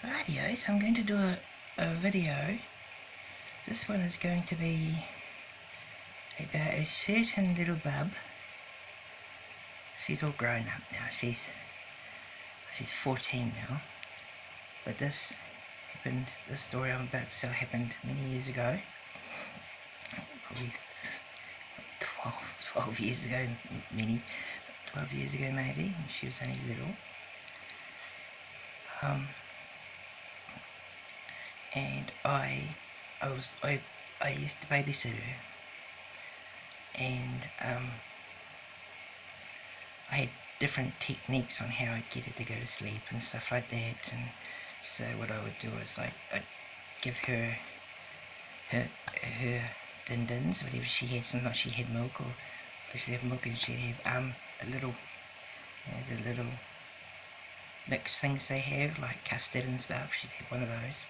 Radio, so I'm going to do a video. This one is going to be about a certain little bub. She's all grown up now. She's 14 now. But this story I'm about to tell happened many years ago. Probably 12 years ago, 12 years ago maybe, when she was only little. And I used to babysit her, and I had different techniques on how I'd get her to go to sleep and stuff like that. And so what I would do is, like, I'd give her din-dins, whatever she had. Sometimes she had milk, or she'd have milk, and she'd have a little, the little mixed things they have, like custard and stuff. She'd have one of those.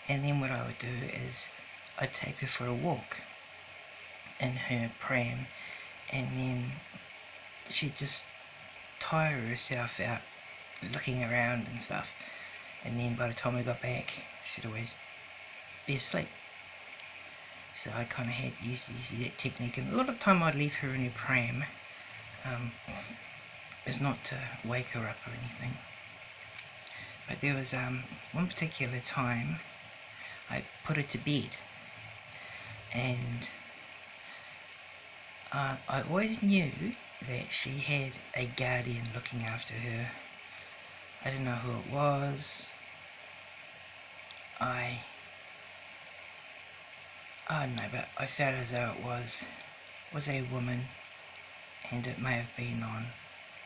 And then what I would do is I'd take her for a walk in her pram, and then she'd just tire herself out looking around and stuff, and then by the time we got back she'd always be asleep. So I kind of had used that technique, and a lot of the time I'd leave her in her pram. It's not to wake her up or anything, but there was one particular time I put her to bed, and I always knew that she had a guardian looking after her. I didn't know who it was. I don't know, but I felt as though it was a woman, and it may have been on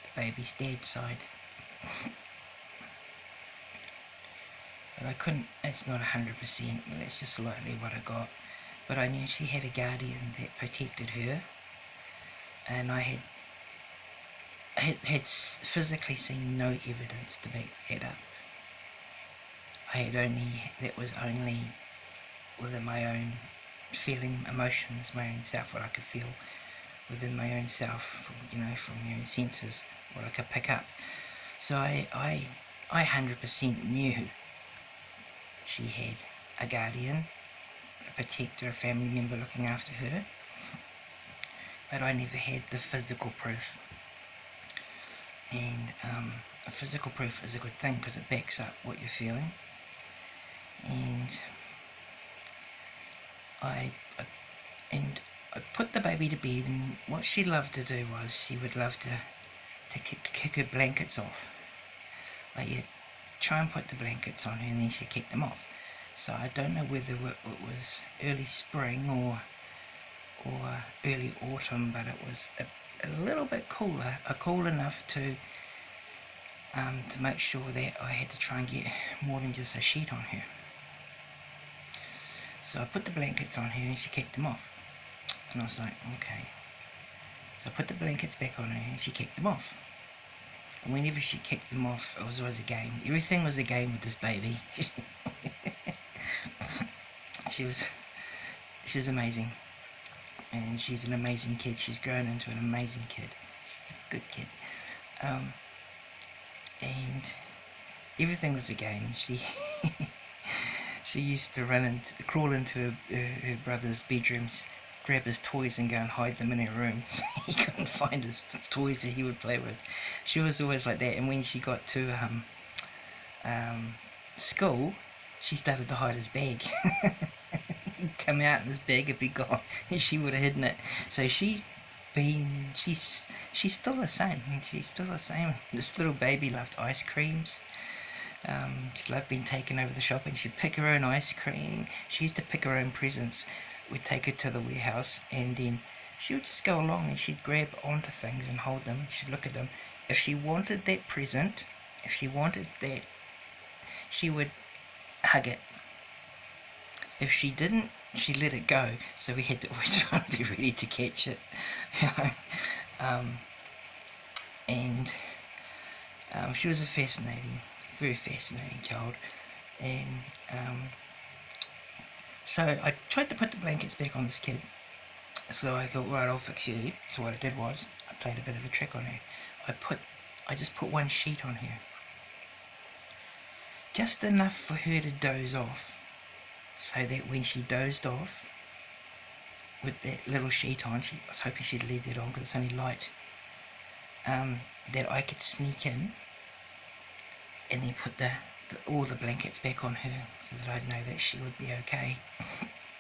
the baby's dad's side. But I couldn't, it's not 100%, that's just slightly what I got. But I knew she had a guardian that protected her, and I had physically seen no evidence to back that up. That was only within my own feeling, emotions, my own self, what I could feel within my own self, from my own senses, what I could pick up. So I 100% knew she had a guardian, a protector, a family member looking after her, but I never had the physical proof. And a physical proof is a good thing because it backs up what you're feeling. And I put the baby to bed, and what she loved to do was she would love to kick her blankets off. Like, you try and put the blankets on her and then she'd kick them off. So I don't know whether it was early spring or early autumn, but it was a little bit cooler, cool enough to make sure that I had to try and get more than just a sheet on her. So I put the blankets on her and she kicked them off. And I was like, okay. So I put the blankets back on her and she kicked them off. And whenever she kicked them off, it was always a game. Everything was a game with this baby. She was amazing. And she's an amazing kid. She's grown into an amazing kid. She's a good kid. And everything was a game. She used to crawl into her brother's bedrooms, grab his toys and go and hide them in her room so he couldn't find his toys that he would play with. She was always like that. And when she got to school, she started to hide his bag. He'd come out and his bag would be gone, and she would have hidden it. So she's still the same. She's still the same. This little baby loved ice creams. She loved being taken over the shopping. She'd pick her own ice cream. She used to pick her own presents. We'd take her to the warehouse, and then she would just go along and she'd grab onto things and hold them. She'd look at them. If she wanted that present, if she wanted that, she would hug it. If she didn't, she let it go. So we had to always try to be ready to catch it. And she was a very fascinating child. And so I tried to put the blankets back on this kid. So I thought, right, I'll fix you. So what I did was, I played a bit of a trick on her. I just put one sheet on her just enough for her to doze off, so that when she dozed off with that little sheet on, I was hoping she'd leave that on because it's only light, that I could sneak in and then put all the blankets back on her, so that I'd know that she would be okay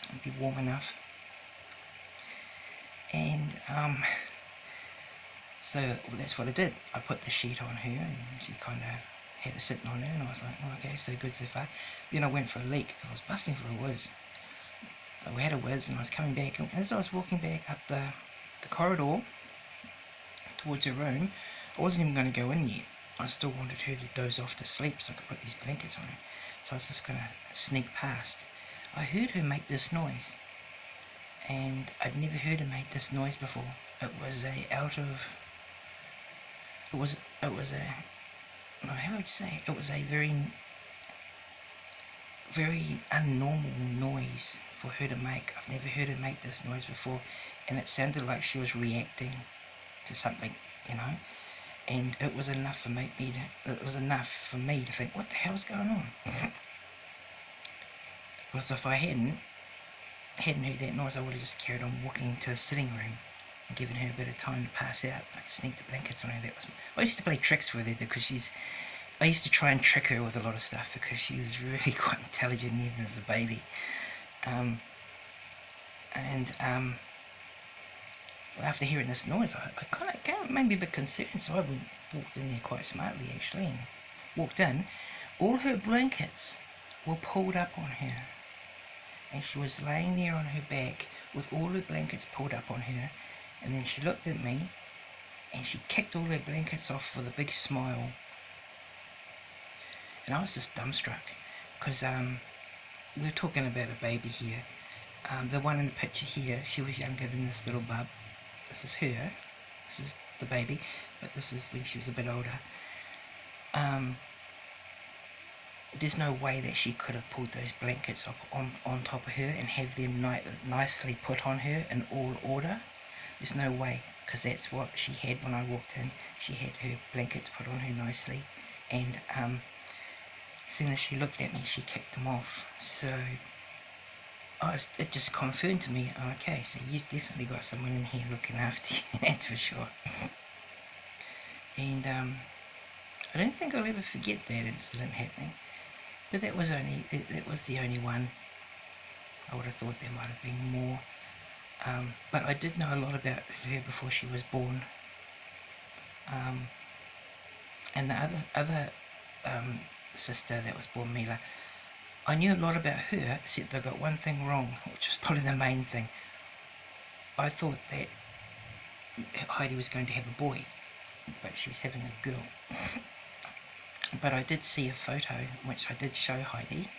and be warm enough. And so that's what I did. I put the sheet on her, and she kind of had it sitting on her, and I was like, oh, okay, so good so far. Then I went for a leak because I was busting for a whiz. So we had a whiz, and I was coming back, and as I was walking back up the corridor towards her room, I wasn't even going to go in yet. I still wanted her to doze off to sleep so I could put these blankets on her. So I was just going to sneak past. I heard her make this noise, and I'd never heard her make this noise before. It was how would you say? It was a very, very unnormal noise for her to make. I've never heard her make this noise before, and it sounded like she was reacting to something, you know. And it was enough for me to think, what the hell's going on? Because if I hadn't heard that noise, I would have just carried on walking to the sitting room and given her a bit of time to pass out. I could sneak the blankets on her. I used to play tricks with her because I used to try and trick her with a lot of stuff because she was really quite intelligent even as a baby. After hearing this noise, I kind of maybe a bit concerned, so I walked in there quite smartly actually, and walked in. All her blankets were pulled up on her, and she was laying there on her back with all her blankets pulled up on her, and then she looked at me, and she kicked all her blankets off with a big smile. And I was just dumbstruck, because we're talking about a baby here. The one in the picture here, she was younger than this little bub. This is her, this is the baby, but this is when she was a bit older. There's no way that she could have pulled those blankets up on top of her and have them nicely put on her in all order. There's no way, because that's what she had when I walked in. She had her blankets put on her nicely, and as soon as she looked at me, she kicked them off. So it just confirmed to me, okay, so you've definitely got someone in here looking after you, that's for sure. And I don't think I'll ever forget that incident happening, but that was the only one. I would have thought there might have been more, but I did know a lot about her before she was born. And the other sister that was born, Mila, I knew a lot about her, except I got one thing wrong, which was probably the main thing. I thought that Heidi was going to have a boy, but she was having a girl. But I did see a photo, which I did show Heidi.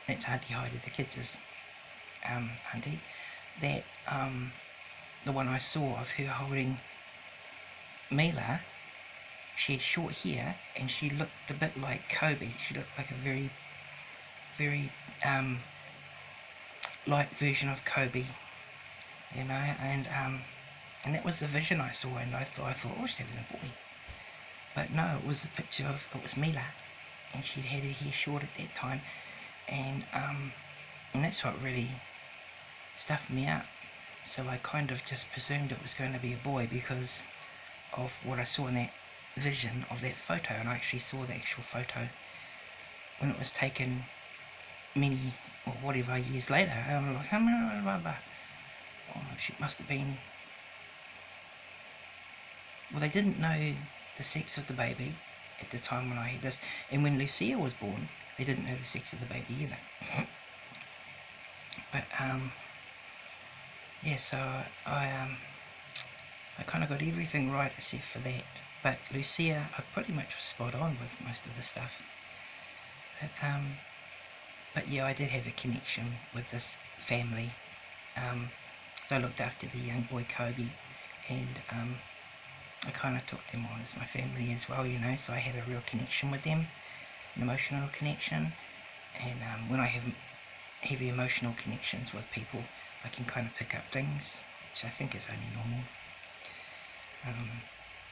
That's Auntie Heidi, the kids' auntie. That the one I saw of her holding Mila, she had short hair, and she looked a bit like Kobe. She looked like a very, very light version of Kobe, you know, and that was the vision I saw, and I thought, oh, she's having a boy. But no, it was a picture of, it was Mila, and she'd had her hair short at that time, and that's what really stuffed me up. So I kind of just presumed it was going to be a boy because of what I saw in that vision of that photo, and I actually saw the actual photo when it was taken many or whatever years later. I'm like, oh, she must have been, well, they didn't know the sex of the baby at the time when I had this, and when Lucia was born, they didn't know the sex of the baby either. But yeah, so I kind of got everything right except for that. But Lucia, I pretty much was spot on with most of the stuff. But yeah, I did have a connection with this family. So I looked after the young boy Kobe, and I kind of took them on as my family as well, you know, so I had a real connection with them, an emotional connection. And when I have heavy emotional connections with people, I can kind of pick up things, which I think is only normal.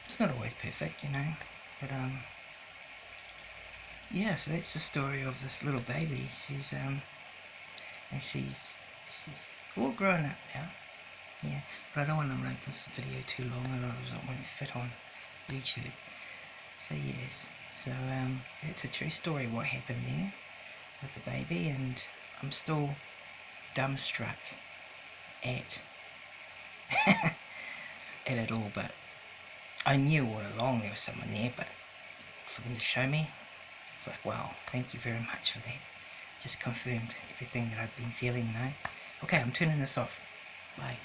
It's not always perfect, you know, but yeah, so that's the story of this little baby. She's all grown up now. Yeah, but I don't want to make this video too long, otherwise it won't fit on YouTube. So yes, so it's a true story what happened there with the baby, and I'm still dumbstruck at at it all. But I knew all along there was someone there, but for them to show me, it's like, wow, thank you very much for that. Just confirmed everything that I've been feeling, you know. Okay, I'm turning this off. Bye.